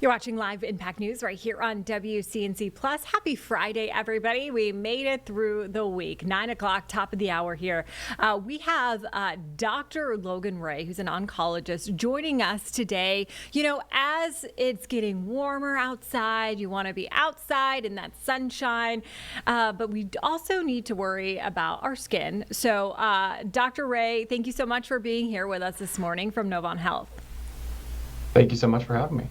You're watching Live Impact News right here on WCNC Plus. Happy Friday, everybody. We made it through the week. 9 o'clock, top of the hour here. We have Dr. Logan Ray, who's an oncologist, joining us today. You know, as it's getting warmer outside, you want to be outside in that sunshine, but we also need to worry about our skin. So, Dr. Ray, thank you so much for being here with us this morning from Novant Health. Thank you so much for having me.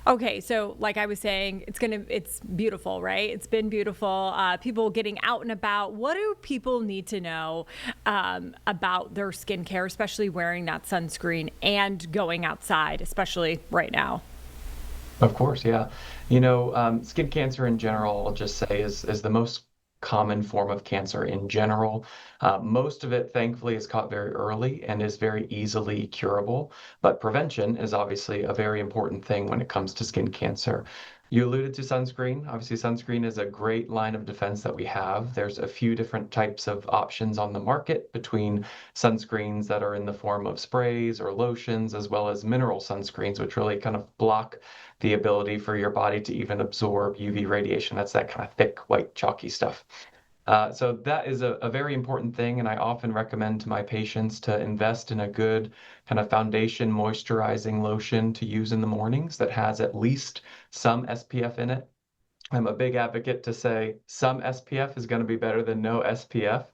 Okay, so like I was saying, it's beautiful, right? It's been beautiful. People getting out and about. What do people need to know about their skincare, especially wearing that sunscreen and going outside, especially right now? Of course, yeah. Skin cancer in general, I'll just say, is the most common form of cancer in general. Most of it, thankfully, is caught very early and is very easily curable. But prevention is obviously a very important thing when it comes to skin cancer. You alluded to sunscreen. Obviously, sunscreen is a great line of defense that we have. There's a few different types of options on the market between sunscreens that are in the form of sprays or lotions, as well as mineral sunscreens, which really kind of block the ability for your body to even absorb UV radiation. That's that kind of thick, white, chalky stuff. So that is a very important thing, and I often recommend to my patients to invest in a good kind of foundation moisturizing lotion to use in the mornings that has at least some SPF in it. I'm a big advocate to say some SPF is going to be better than no SPF.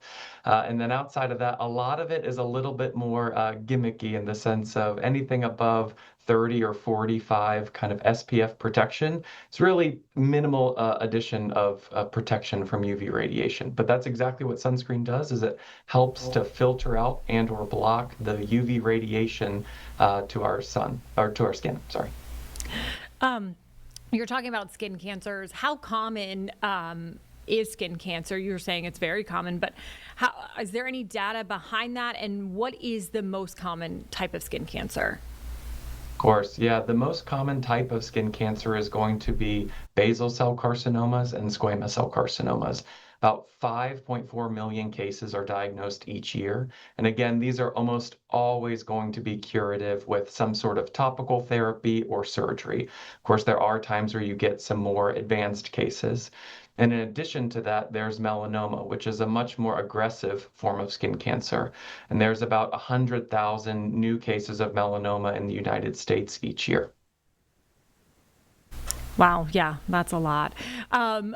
And then outside of that, a lot of it is a little bit more gimmicky in the sense of anything above 30 or 45 kind of SPF protection. It's really minimal addition of protection from UV radiation. But that's exactly what sunscreen does, is it helps to filter out and or block the UV radiation to our sun, or to our skin, sorry. You're talking about skin cancers. How common is skin cancer? You're saying it's very common, but is there any data behind that? And what is the most common type of skin cancer? Of course, yeah. The most common type of skin cancer is going to be basal cell carcinomas and squamous cell carcinomas. About 5.4 million cases are diagnosed each year. And again, these are almost always going to be curative with some sort of topical therapy or surgery. Of course, there are times where you get some more advanced cases. And in addition to that, there's melanoma, which is a much more aggressive form of skin cancer. And there's about 100,000 new cases of melanoma in the United States each year. Wow, yeah, that's a lot.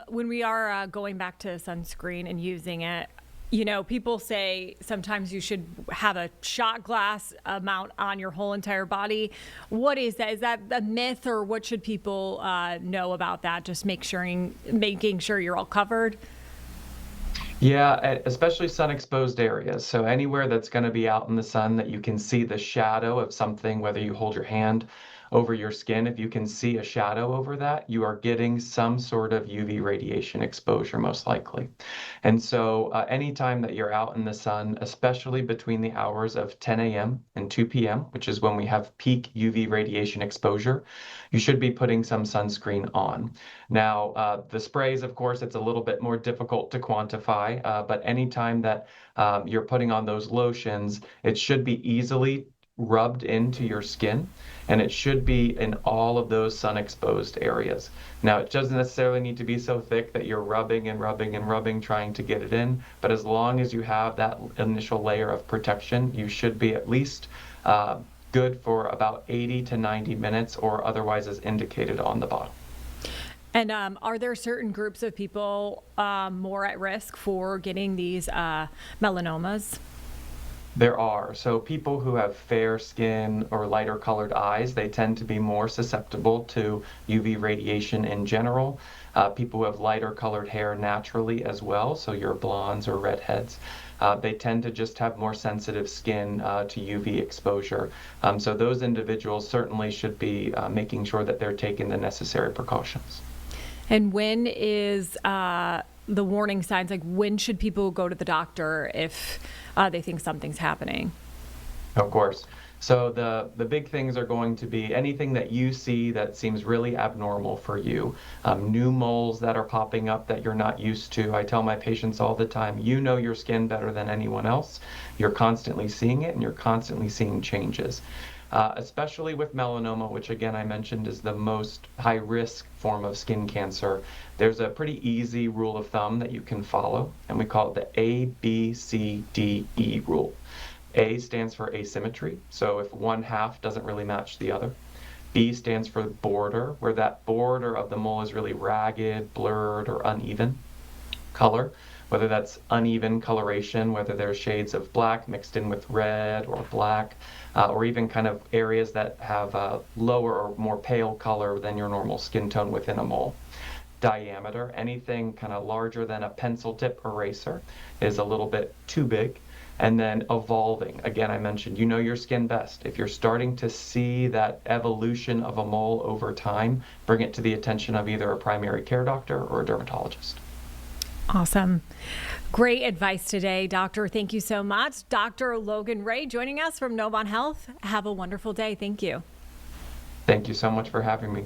When we are going back to sunscreen and using it, you know, people say sometimes you should have a shot glass amount on your whole entire body. What is that? Is that a myth, or what should people know about that? Just making sure you're all covered. Yeah, especially sun exposed areas. So anywhere that's going to be out in the sun that you can see the shadow of something, whether you hold your hand over your skin, if you can see a shadow over that, you are getting some sort of UV radiation exposure, most likely. And so anytime that you're out in the sun, especially between the hours of 10 a.m. and 2 p.m., which is when we have peak UV radiation exposure, you should be putting some sunscreen on. Now, the sprays, of course, it's a little bit more difficult to quantify, but anytime that you're putting on those lotions, it should be easily rubbed into your skin, and it should be in all of those sun exposed areas. Now, it doesn't necessarily need to be so thick that you're rubbing and rubbing and rubbing trying to get it in, but as long as you have that initial layer of protection, you should be at least good for about 80 to 90 minutes, or otherwise as indicated on the bottle. And are there certain groups of people more at risk for getting these melanomas? There are. So people who have fair skin or lighter colored eyes, they tend to be more susceptible to UV radiation in general. People who have lighter colored hair naturally as well, so your blondes or redheads, they tend to just have more sensitive skin to UV exposure. So those individuals certainly should be making sure that they're taking the necessary precautions. And when is the warning signs? Like, when should people go to the doctor if they think something's happening? Of course. So the big things are going to be anything that you see that seems really abnormal for you. New moles that are popping up that you're not used to. I tell my patients all the time, you know your skin better than anyone else. You're constantly seeing it and you're constantly seeing changes. especially with melanoma, which again I mentioned is the most high risk form of skin cancer. There's a pretty easy rule of thumb that you can follow, and we call it the ABCDE rule. A stands for asymmetry, so if one half doesn't really match the other. B stands for border, where that border of the mole is really ragged, blurred, or uneven. Color, whether that's uneven coloration, whether there's shades of black mixed in with red or black, or even kind of areas that have a lower or more pale color than your normal skin tone within a mole. Diameter, anything kind of larger than a pencil tip eraser is a little bit too big. And then evolving, again, I mentioned, you know your skin best. If you're starting to see that evolution of a mole over time, bring it to the attention of either a primary care doctor or a dermatologist. Awesome. Great advice today, Doctor. Thank you so much. Dr. Logan Ray joining us from Novant Health. Have a wonderful day. Thank you. Thank you so much for having me.